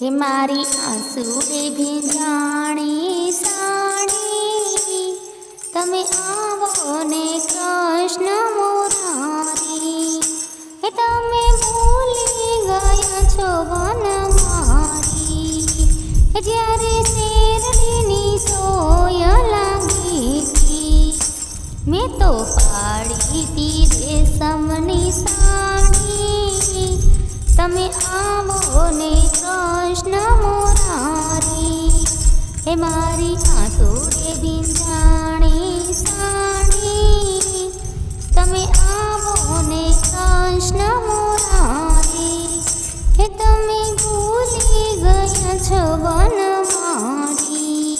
હે મારી આંસુએ ભીંજાણી સાડી, તમે આવો ને કૃષ્ણ મુરારી. હે તમે ભૂલી ગયા છો વનમારી, જ્યારે શેરડીની સોય લાગી હતી. મેં તો પાડી તી રેશમની સાડી, તમે આવો ને કૃષ્ણ મુરારી. હે મારી આંસુએ ભીંજાણી સાડી, તમે આવો ને કૃષ્ણ મુરારી. હે તમે ભૂલી ગયા છો વનમારી,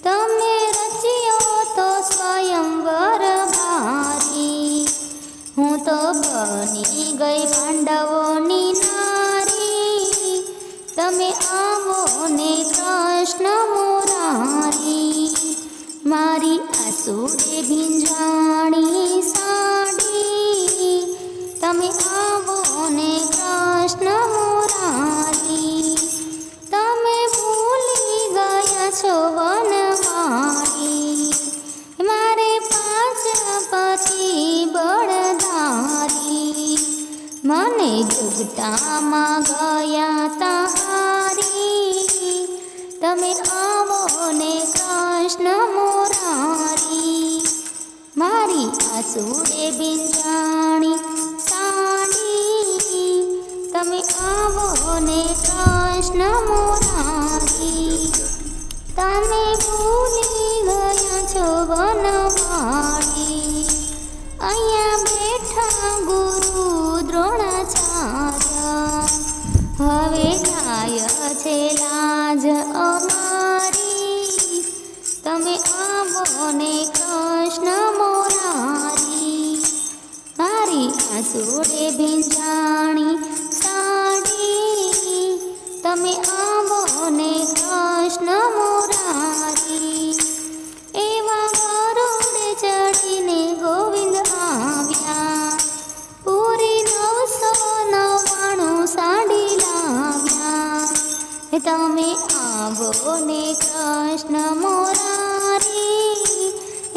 તમે રચ્યો તો સ્વયંવર ભારી. હું તો બની ગઈ પાંડવોની નારી, તમે આવો ને કૃષ્ણ મુરારી. મારી આંસુએ ભીંજાણી સાડી, તમે આવો ને કૃષ્ણ મુરારી. તમે ભૂલી ગયા છો વનમારી, મારે 5 પતિ બળધારી. મને જુગટામાં ગયા તારી, તમે આવો ને કૃષ્ણ મુરારી. મારી આંસુએ ભીંજાણી સાડી, તમે આવો ને કૃષ્ણ મુરારી. તમે ભૂલી ગયા છો વનમાળી, અહીંયા બેઠા ગુરુ દ્રોણાચાર્ય. હવે જાય છે લાજ અમારી, તમે આવો ને કૃષ્ણ મુરારી. મારી આંસુએ ભીંજાણી સાડી, તમે આવો ને કૃષ્ણ મુરારી. એવા ગરુડે ચડીને ગોવિંદ આવ્યા, પૂરી 999 સાડી લાવ્યા. તમે આવો ને કૃષ્ણ મુરારી,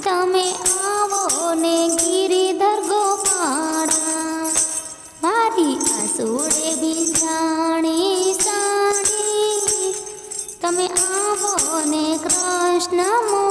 તમે આવો ને ગિરિધર ગોપાળા. મારી આંસુએ ભીંજાણી સાડી, તમે આવો ને કૃષ્ણ મુરારી.